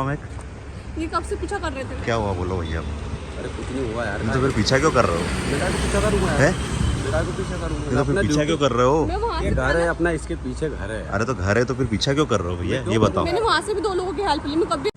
ये कब से पीछा कर रहे थे? क्या हुआ बोलो भैया? अरे कुछ नहीं हुआ यार। तो फिर पीछा क्यों कर रहे हो? बेटा को पीछा करूंगा है? बेटा को पीछा करूंगा। तो फिर पीछा क्यों कर रहे हो? मैं वहाँ ये से घर है अपना, इसके पीछे घर है। अरे तो घर है तो फिर पीछा क्यों कर रहे हो भैया, ये बताओ। मैंने वहाँ से भी 2 लोगों की हेल्प ली। मैं कभी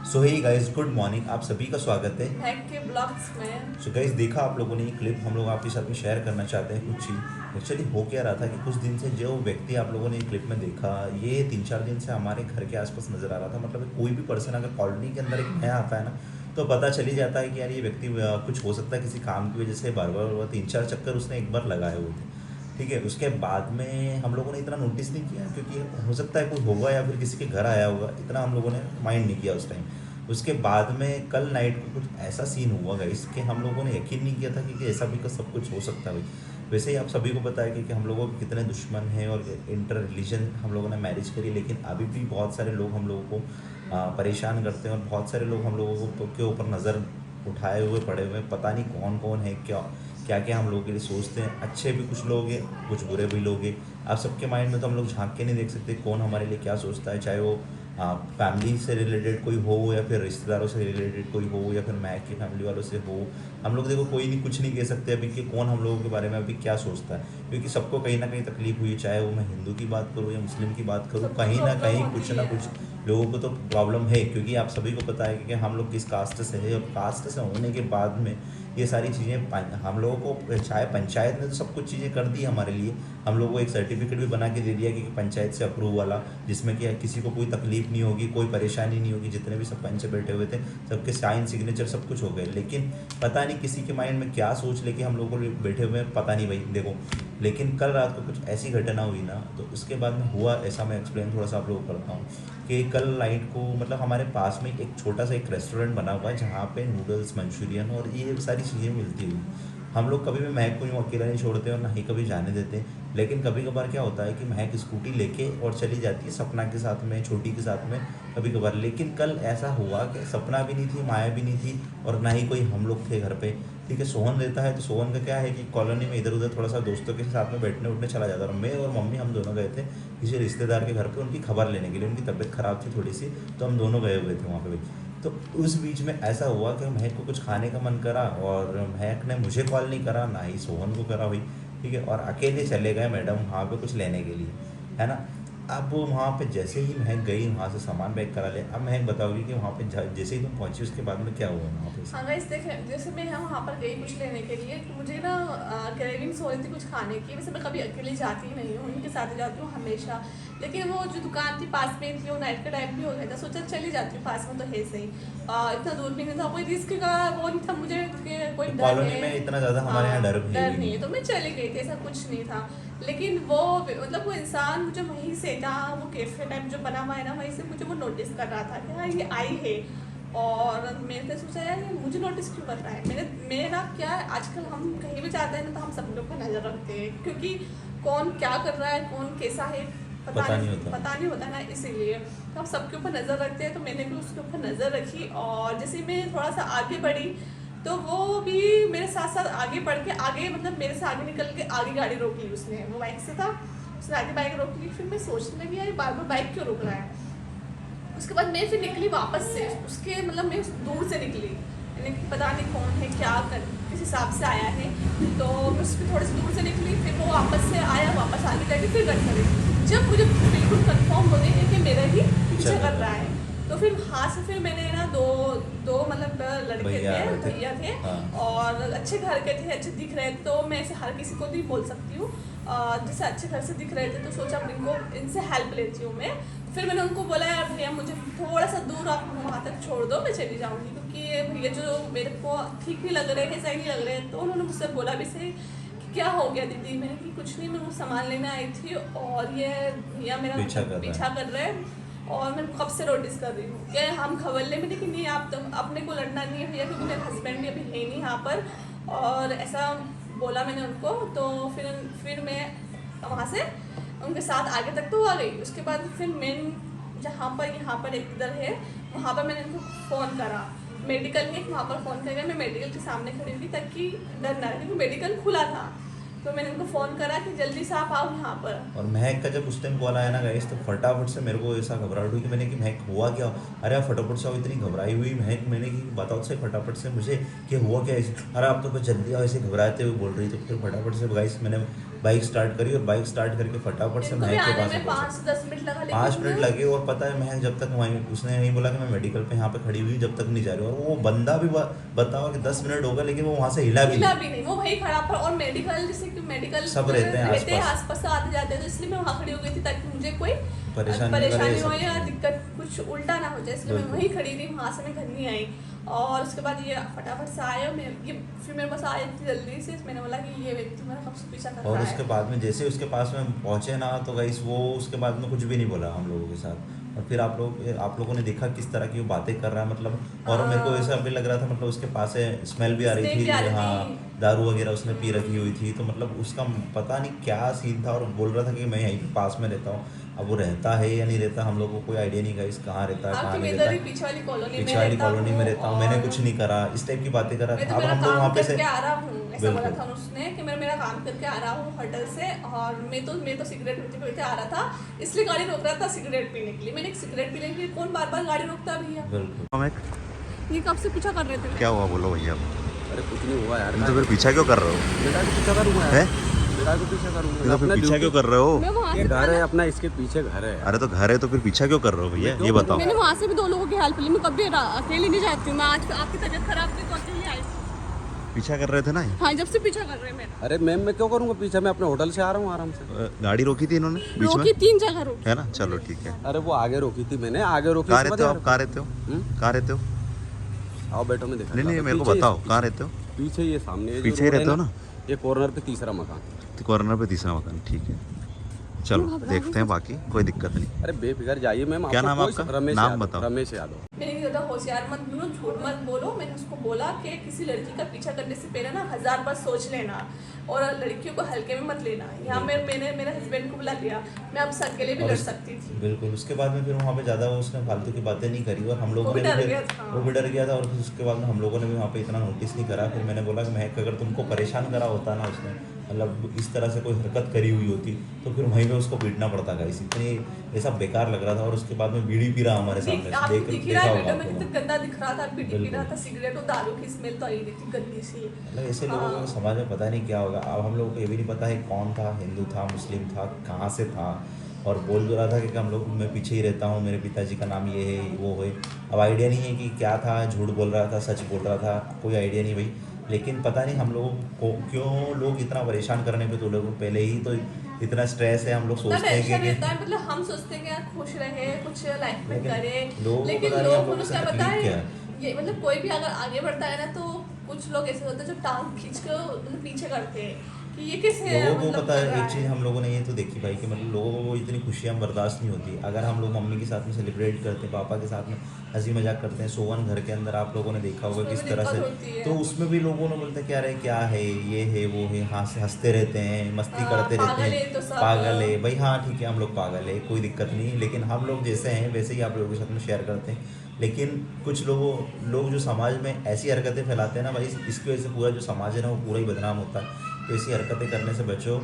सो हे गाइस, गुड मॉर्निंग, आप सभी का स्वागत है हैक के ब्लॉग्स में। सो गाइस, देखा आप लोगों ने ये क्लिप, हम लोग आपके साथ में शेयर करना चाहते हैं कुछ चीज़। एक्चुअली हो क्या रहा था कि कुछ दिन से जो व्यक्ति आप लोगों ने ये क्लिप में देखा, ये 3-4 दिन से हमारे घर के आसपास नज़र आ रहा था। मतलब कोई भी पर्सन अगर कॉलोनी के अंदर एक नया आता है ना, तो पता चल ही जाता है कि यार ये व्यक्ति कुछ हो सकता है किसी काम की वजह से बार बार 3-4 चक्कर उसने एक बार लगाए हुए थे। ठीक है, उसके बाद में हम लोगों ने इतना नोटिस नहीं किया क्योंकि हो सकता है कोई होगा या फिर किसी के घर आया होगा, इतना हम लोगों ने माइंड नहीं किया उस टाइम। उसके बाद में कल नाइट को कुछ ऐसा सीन हुआ गाइस कि हम लोगों ने यकीन नहीं किया था कि ऐसा भी सब कुछ हो सकता है भाई। वैसे ही आप सभी को पता है कि हम लोगों के कितने दुश्मन हैं और इंटर रिलीजन हम लोगों ने मैरिज करी, लेकिन अभी भी बहुत सारे लोग हम लोगों को परेशान करते हैं और बहुत सारे लोग हम लोगों को के ऊपर नज़र उठाए हुए पड़े हुए हैं। पता नहीं कौन कौन है, क्या क्या हम लोगों के लिए सोचते हैं। अच्छे भी कुछ लोग हैं, कुछ बुरे भी लोग हैं। आप सबके माइंड में तो हम लोग झांक के नहीं देख सकते कौन हमारे लिए क्या सोचता है, चाहे वो फैमिली से रिलेटेड कोई हो या फिर रिश्तेदारों से रिलेटेड कोई हो या फिर मैं की फैमिली वालों से हो। हम लोग देखो कोई नहीं, कुछ नहीं कह सकते अभी कि कौन हम लोगों के बारे में अभी क्या सोचता है, क्योंकि सबको कहीं ना कहीं तकलीफ हुई, चाहे वो मैं हिंदू की बात करूँ या मुस्लिम की बात करूँ, कहीं ना कहीं कुछ ना कुछ लोगों को तो प्रॉब्लम है। क्योंकि आप सभी को पता है कि हम लोग किस कास्ट से है, और कास्ट से होने के बाद में ये सारी चीज़ें हम लोगों को, चाहे पंचायत ने तो सब कुछ चीज़ें कर दी हमारे लिए। हम लोगों को एक सर्टिफिकेट भी बना के दे दिया कि पंचायत से अप्रूव वाला, जिसमें कि किसी को कोई तकलीफ नहीं होगी, कोई परेशानी नहीं होगी। जितने भी सब पंच बैठे हुए थे सबके साइन सिग्नेचर सब कुछ हो गए, लेकिन पता नहीं किसी के माइंड में क्या सोच लेके हम लोगों को बैठे हुए हैं, पता नहीं भाई। देखो, लेकिन कल रात को कुछ ऐसी घटना हुई ना, तो उसके बाद में हुआ ऐसा, मैं एक्सप्लेन थोड़ा सा आप लोगों को करता हूँ कि कल नाइट को मतलब हमारे पास में एक छोटा सा एक रेस्टोरेंट बना हुआ है जहाँ पे नूडल्स, मंचूरियन और ये सारी चीज़ें मिलती हुई। हम लोग कभी भी महक को यूँ अकेला नहीं छोड़ते और ना ही कभी जाने देते, लेकिन कभी कभार क्या होता है कि महक स्कूटी लेके और चली जाती है सपना के साथ में, छोटी के साथ में कभी कभार। लेकिन कल ऐसा हुआ कि सपना भी नहीं थी, माया भी नहीं थी और ना ही कोई हम लोग थे घर पे। ठीक है, सोहन रहता है, तो सोहन का क्या है कि कॉलोनी में इधर उधर थोड़ा सा दोस्तों के साथ में बैठने उठने चला जाता, और मैं और मम्मी हम दोनों गए थे किसी रिश्तेदार के घर पे उनकी खबर लेने के लिए। उनकी तबीयत ख़राब थी थोड़ी सी, तो हम दोनों गए हुए थे वहाँ पे भाई। तो उस बीच में ऐसा हुआ कि महक को कुछ खाने का मन करा, और महक ने मुझे कॉल नहीं करा, ना ही सोहन को करा भाई। ठीक है, और अकेले चले गए मैडम वहाँ पे कुछ लेने के लिए, है ना। अब वहाँ पे जैसे ही महक गई, वहाँ से सामान पैक करा ले। अब महक बताओगी कि वहाँ पे जैसे ही तुम पहुँची उसके बाद में क्या हुआ वहाँ पे? हाँ गाइस, देखें, जैसे मैं वहाँ पर गई कुछ लेने के लिए, तो मुझे ना क्रेविंग्स हो रही थी कुछ खाने की। वैसे मैं कभी अकेले जाती ही नहीं हूँ, उनके साथ ही जाती हूँ हमेशा। लेकिन वो जो दुकान थी पास में थी, वो नाइट का टाइम भी हो गया था, सोचा चली जाती हूँ, पास में तो है सही। इतना दूर भी नहीं था, कोई रिस्क का वो नहीं था मुझे कि कोई डर कॉलोनी है। में इतना ज़्यादा हमारे यहाँ डर नहीं है, तो मैं चली गई थी, ऐसा कुछ नहीं था। लेकिन वो मतलब वो इंसान मुझे वहीं से, जहाँ वो कैफे टाइप जो बना हुआ है ना, वहीं से मुझे वो नोटिस कर रहा था कि हाँ ये आई है। और मैंने सोचा यार ये मुझे नोटिस क्यों कर रहा है। मेरा क्या है, आजकल हम कहीं भी जाते हैं ना, तो हम सब लोग पर नज़र रखते हैं, क्योंकि कौन क्या कर रहा है, कौन कैसा है पता नहीं होता ना, इसीलिए तो हम सबके ऊपर नज़र रखते हैं। तो मैंने भी उसके ऊपर नज़र रखी, और जैसे मैं थोड़ा सा आगे बढ़ी तो वो भी मेरे साथ साथ आगे बढ़ के आगे, मतलब मेरे से आगे निकल के आगे गाड़ी रोक ली उसने। वो बाइक से था, उसने आगे बाइक रोक ली। फिर मैं सोचने लगी यार बार बार बाइक क्यों रोक रहा है। उसके बाद मैं फिर निकली वापस से उसके, मतलब मैं दूर से निकली, यानी पता नहीं कौन है, क्या कर किस हिसाब से आया है। तो मैं उसके थोड़ी सी दूर से निकली, फिर वो वापस से आया, वापस आगे जाके फिर गट करी। जब मुझे बिल्कुल कंफर्म हो गई है कि मेरा ही पीछे कर रहा है, तो फिर वहाँ से फिर मैंने ना दो मतलब लड़के थे, भैया थे, और अच्छे घर के थे, अच्छे दिख रहे थे। तो मैं ऐसे हर किसी को नहीं बोल सकती हूँ, जैसे अच्छे घर से दिख रहे थे, तो सोचा इनसे हेल्प लेती हूँ मैं। फिर मैंने उनको बोला यार भैया मुझे थोड़ा सा दूर आप वहाँ तक छोड़ दो, मैं चली जाऊँगी, क्योंकि ये भैया जो मेरे को ठीक नहीं लग रहे हैं, सही नहीं लग रहे हैं। तो उन्होंने मुझसे बोला भी सही कि क्या हो गया दीदी। मैंने कि कुछ नहीं, मैं वो सामान लेने आई थी और ये भैया मेरा पीछा कर रहे हैं, और मैं कब से नोटिस कर रही हूँ कि हम खवल्ले में, लेकिन नहीं आप तो अपने को लड़ना नहीं है भैया, क्योंकि मेरे हस्बैंड भी अभी है नहीं यहाँ पर। और ऐसा बोला मैंने उनको। तो फिर मैं वहाँ से उनके साथ आगे तक तो आ गई। उसके बाद फिर मेन जहाँ पर यहाँ पर एक इधर है, वहाँ पर मैंने उनको फ़ोन करा। मेडिकल है वहाँ पर फ़ोन करके मैं मेडिकल के सामने खड़ी हुई ताकि डर ना रहे, क्योंकि मेडिकल खुला था। तो मैंने उनको फ़ोन करा कि जल्दी से आप आओ यहाँ पर। और महक का जब उस टाइम कॉल आया ना गाइस, तो फटाफट से मेरे को ऐसा घबराहट हुई कि मैंने कि महक हुआ क्या। अरे आप फटाफट से आओ, इतनी घबराई हुई महक, मैंने कि बताओ से फटाफट से मुझे कि हुआ क्या ऐसे। अरे आप तो बस जल्दी आओ, ऐसे घबराते हुए बोल रही। तो फिर फटाफट से गाइस मैंने बाइक स्टार्ट करी और बाइक स्टार्ट करके फटाफट से इनको भी महक के आने पास में 5 से 10 मिनट लगा, 5 लेकिन मिनट लगे। और पता है महक जब तक वहीं, उसने नहीं बोला कि मैं मेडिकल पे यहाँ पे खड़ी हुई जब तक नहीं जा रही। और वो बंदा भी बताओ कि 10 मिनट होगा, लेकिन वो वहाँ से हिला भी नहीं। वो वहीं खड़ा था। और मेडिकल, जैसे कि मेडिकल सब रहते हैं आसपास आते जाते हैं, तो इसलिए मैं वहाँ खड़ी हो गई थी ताकि मुझे कोई परेशानी हो या दिक्कत कुछ उल्टा ना हो जाए, इसलिए मैं वहीं खड़ी थी। वहाँ से मैं घर नहीं आई। और उसके बाद ये फटाफट से आए और फिर मेरे पास आए थे जल्दी से। मैंने बोला कि ये व्यक्ति मेरा कब से पीछा कर रहा है। और उसके बाद में जैसे उसके पास में पहुँचे ना, तो गाइस वो उसके बाद में कुछ भी नहीं बोला हम लोगों के साथ। और फिर आप लोगों ने देखा किस तरह की वो बातें कर रहा है, मतलब। और मेरे को ऐसा भी लग रहा था, मतलब उसके पास से स्मेल भी आ रही थी। हाँ, दारू वगैरह उसने पी रखी हुई थी। तो मतलब उसका पता नहीं क्या सीन था। और बोल रहा था कि मैं यहीं पास में रहता हूँ। अब वो रहता है या नहीं रहता, हम लोग को कोई आइडिया नहीं गाइस, कहाँ रहता है कहाँ नहीं रहता। पीछे वाली कॉलोनी में रहता हूँ, मैंने कुछ नहीं करा, इस टाइप की बातें करा। अब हम लोग वहाँ पे से आ रहा हूँ, ऐसा बोला था उसने कि मैं मेरा काम करके आ रहा हूँ होटल से। और मैं तो सिगरेट पीते आ रहा था, इसलिए गाड़ी रोक रहा था सिगरेट पीने के लिए। मैंने सिगरेट पीने के लिए कौन बार बार गाड़ी रोकता भैया। बिल्कुल। ये कब से पीछा कर रहे थे? क्या हुआ बोलो भैया। अरे कुछ नहीं हुआ यार। तो फिर पीछा क्यों कर रहे हो? बेटा को पीछा करूंगा यार। बेटा को पीछा करूंगा। तो फिर पीछा क्यों कर रहे हो? मैं वहाँ ये से घर है अपना, इसके पीछे घर है। अरे तो घर है तो फिर पीछा क्यों कर रहे हो भैया, ये बताओ। मैंने वहाँ से भी 2 लोगों की हेल्प ली। मैं कभी अकेली नहीं जाती हूँ। मैं आज आपकी तबीयत खराब थी तो अकेली आई थी। पीछा कर रहे थे ना? हाँ, जब से पीछा कर रहे हैं मेरा। अरे मैम मैं क्यों करूंगा पीछा, मैं अपने होटल से आ रहा हूँ आराम से। गाड़ी रोकी थी इन्होंने बीच में? रोकी 3 जगह रोकी है ना, चलो ठीक है। अरे वो आगे रोकी थी मैंने, आगे रोकी। कहाँ रहते हो आप? कहाँ रहते हो? कहाँ रहते हो? आओ बैठो, मैं दिखा। नहीं मेरे को बताओ कहाँ रहते हो? पीछे ये सामने पीछे ही रहते हो ना? ये कॉर्नर पे तीसरा मकान। कॉर्नर पे तीसरा मकान, ठीक है। चलो देखते हैं, बाकी कोई दिक्कत नहीं। अरे बेफिक्र जाइए मैम। क्या नाम आपका? रमेश नाम यादव। बताओ। रमेश यादव। मैंने ज़्यादा होशियार मत बनो, झूठ मत बोलो। मैंने उसको बोला कि किसी लड़की का पीछा करने से पहले ना 1000 बार सोच लेना और लड़कियों को हल्के में मत लेना। यहाँ मैंने मेरे हस्बैंड को बुला लिया, मैं अब सर के लिए भी लड़ सकती थी। बिल्कुल। उसके बाद में फिर वहाँ पे ज़्यादा उसने फालतू की बातें नहीं करी। और हम लोगों वो भी ने डर भी गया था। वो भी डर गया था। और फिर उसके बाद में हम लोगों ने भी वहाँ पे इतना नोटिस नहीं करा। फिर मैंने बोला कि महक अगर तुमको परेशान करा होता ना उसने, मतलब इस तरह से कोई हरकत करी हुई होती, तो फिर वहीं पे उसको पीटना पड़ता गाइस। इतनी ऐसा बेकार लग रहा था। और उसके बाद में बीड़ी पी रहा हमारे सामने, देखा होगा आपको। कितना गंदा दिख रहा था, बीड़ी पी रहा था, सिगरेट और दारू की स्मेल तो आई रही थी गंदी सी। मतलब ऐसे लोगों को समाज में पता नहीं क्या होगा। अब हम लोगों को ये भी नहीं पता है कौन था, हिंदू था, मुस्लिम था, कहाँ से था। और बोल रहा था कि हम लोग, मैं पीछे ही रहता हूँ, मेरे पिताजी का नाम ये है वो है। अब आइडिया नहीं है कि क्या था, झूठ बोल रहा था, सच बोल रहा था, कोई आइडिया नहीं भाई। लेकिन पता नहीं हम लोगों को क्यों लोग इतना परेशान करने पे, तो लोगों पहले ही तो इतना स्ट्रेस है। हम लोग सोचते हैं कि मतलब हम सोचते हैं कि यार खुश रहे, कुछ लाइफ में लेकिन करें, लोगों को लेकिन पता नहीं हम लोग लोगों से क्या तकलीफ बताएं। क्या है। ये मतलब कोई भी अगर आगे बढ़ता है ना, तो कुछ लोग ऐसे होते हैं जो टांग खींच कर मतलब पीछे करते हैं कि ये कैसे लोगों को मतलब पता कर है। रहा एक चीज़ हम लोगों ने ये तो देखी भाई कि मतलब लोगों को इतनी खुशियाँ बर्दाश्त नहीं होती। अगर हम लोग मम्मी के साथ में सेलिब्रेट करते हैं, पापा के साथ में हंसी मजाक करते हैं, सोवन घर के अंदर आप लोगों ने देखा होगा किस तरह से, तो उसमें भी लोगों ने बोलते क्या रहे, क्या है, ये है वो है, हंसते रहते हैं, मस्ती करते रहते हैं, पागल है भाई। हाँ ठीक है, हम लोग पागल है, कोई दिक्कत नहीं। लेकिन हम लोग जैसे हैं वैसे ही आप लोगों के साथ में शेयर करते हैं। लेकिन कुछ लोग जो समाज में ऐसी हरकतें फैलाते हैं ना भाई, इसकी वजह से पूरा जो समाज है ना वो पूरा ही बदनाम होता है। तो ऐसी हरकतें करने से बचो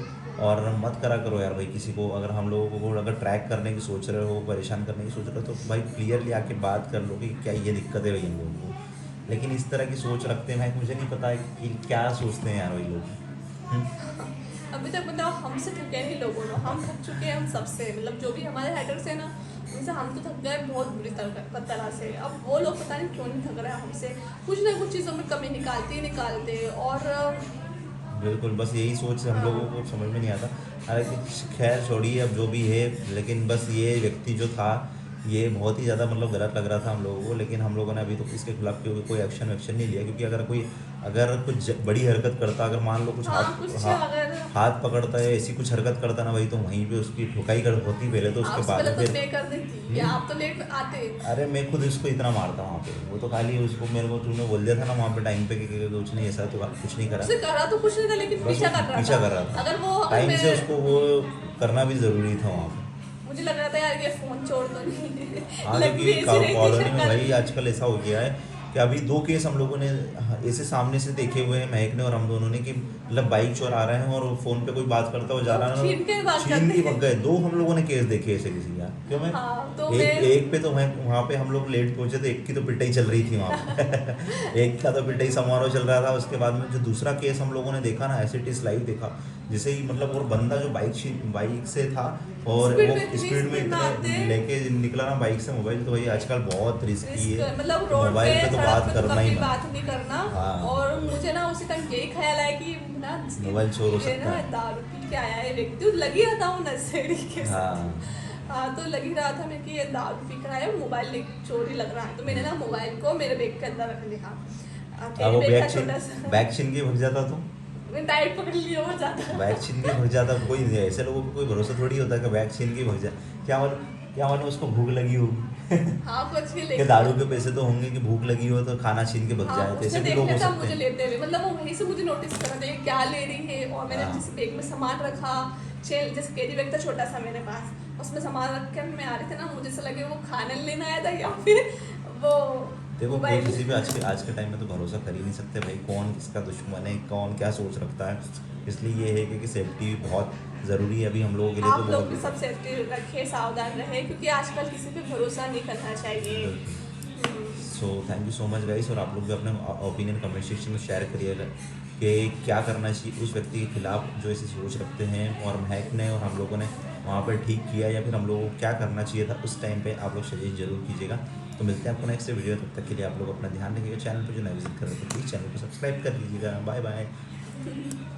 और मत करा करो यार भाई किसी को। अगर हम लोगों को अगर ट्रैक करने की सोच रहे हो, परेशान करने की सोच रहे हो, तो भाई क्लियरली आके बात कर लो कि क्या ये दिक्कत है भाई हम लोगों को। लेकिन इस तरह की सोच रखते हैं भाई, मुझे नहीं पता है कि क्या सोचते हैं यार वही लोग। अभी तक मतलब हमसे थके नहीं लोगों ने, हम थक चुके हैं हम सबसे। मतलब जो भी हमारे हेडर्स हैं ना, उनसे हम तो थक गए बहुत बुरी तरह से। अब वो लोग पता नहीं क्यों नहीं थक रहे हैं हमसे, कुछ ना कुछ चीज़ों में कमी निकालते। और बिल्कुल, बस यही सोच से हम लोगों को समझ में नहीं आता। हालांकि खैर छोड़िए अब जो भी है, लेकिन बस ये व्यक्ति जो था ये बहुत ही ज़्यादा मतलब गलत लग रहा था हम लोगों को। लेकिन हम लोगों ने अभी तो इसके खिलाफ कोई एक्शन नहीं लिया, क्योंकि अगर कुछ बड़ी हरकत करता, अगर मान लो कुछ हाथ पकड़ता है, ऐसी कुछ हरकत करता ना भाई, तो वहीं पे उसकी ठुकाई होती पहले तो, उसके बाद फिर आप तो लेट आते। अरे मैं खुद इसको इतना मारता वहाँ पे, वो तो खाली उसको मेरे को तुमने बोल दिया था ना वहाँ पे टाइम पे कि कुछ नहीं ऐसा, तो कुछ नहीं करा तो कुछ नहीं था, लेकिन पीछा कर रहा था। अगर वो टाइम से उसको वो करना भी ज़रूरी था वहाँ पे। मुझे लग रहा था यार ये फ़ोन छोड़ तो नहीं। हाँ, क्योंकि कॉलोनी में भाई आजकल ऐसा हो गया है कि अभी 2 केस हम लोगों ने ऐसे सामने से देखे हुए हैं, महक ने और हम दोनों ने, कि मतलब बाइक चोरा रहे हैं और फोन पे कोई बात करता हुआ जा रहा है, छीन के बात छीन करते के हैं। भग गए। 2 हम लोगों ने केस देखे ऐसे किसी यार, क्यों मैं हाँ, तो एक पे तो मैं वहाँ पे हम लोग लेट पहुंचे, तो एक की तो पिटाई चल रही थी वहाँ पे एक का तो पिटाई समारोह चल रहा था। उसके बाद में जो दूसरा केस हम लोगों ने देखा ना, एज इट इज लाइव देखा, जिसे ही मतलब और बंदा जो बाइक से था और स्पीड वो में इतनी स्पीड में स्पीड में आते इतने हैं। लेके निकला ना बाइक से मोबाइल, तो भाई आजकल बहुत रिस्की है, मतलब रोड मोबाइल पे तो सड़क बात पे तो करना ही कभी मत। बात नहीं करना। हाँ। और मुझे ना उसी टाइम यही ख्याल आया कि ना मोबाइल चोर हो ये सकता ना है। दारू पी के आया है व्यक्ति, लग ही रहा था वो नशेड़ी के साथ। हाँ। हाँ, तो लग ही रहा था मैं कि ये दारू पी कर आया है, मोबाइल चोरी लग रहा है, तो मैंने ना मोबाइल को मेरे बैग के अंदर रख लिया। अब वो बैग था छोटा सा, बैग छीन के भग जाता तो मैं टाइट पकड़ लिया हो जाता। बैग छीन के भग जाता, कोई नहीं, ऐसे लोगों को कोई भरोसा थोड़ी होता है कि बैग छीन के भग जाए। क्या मालूम उसको भूख लगी होगी हाँ, कुछ भी कि लेके दारू के पैसे तो होंगे कि भूख लगी हो तो खाना छीन के भग हाँ, जाए, तो ऐसे उसने भी लोग हो देखा था सकते मुझे हैं। लेते हुए, मतलब वो वहीं से मुझे नोटिस कर रहा था ये क्या ले रही है। और मैंने हाँ। जिस बैग में सामान रखा, जैसे कैरी बैग था छोटा सा मेरे पास, उसमें सामान रख के मैं आ रही थी ना, मुझे ऐसा लगे वो खाने लेने आया था या फिर वो देखो कोई मोबाइल। किसी भी आज के टाइम में तो भरोसा कर ही नहीं सकते भाई, कौन किसका दुश्मन है, कौन क्या सोच रखता है। इसलिए ये है कि सेफ्टी बहुत ज़रूरी है अभी हम लोगों के लिए, आप तो लोग भी बहुत सब सेफ्टी रखें, सावधान रहे, क्योंकि आजकल किसी पे भरोसा नहीं करना चाहिए। So thank you so much guys. और आप लोग भी अपने ओपिनियन कमेंट सेक्शन में शेयर करिएगा कि क्या करना चाहिए उस व्यक्ति के खिलाफ जो ऐसी सोच रखते हैं, और महक ने और हम लोगों ने वहाँ पर ठीक किया, या फिर हम लोगों को क्या करना चाहिए था उस टाइम पे, आप लोग सजेस्ट जरूर कीजिएगा। तो मिलते हैं आपको नेक्स्ट वीडियो, तब तक के लिए आप लोग अपना ध्यान रखिएगा। चैनल पर जो नया विजिट कर रहे थे प्लीज़ चैनल को सब्सक्राइब कर लीजिएगा। Bye bye.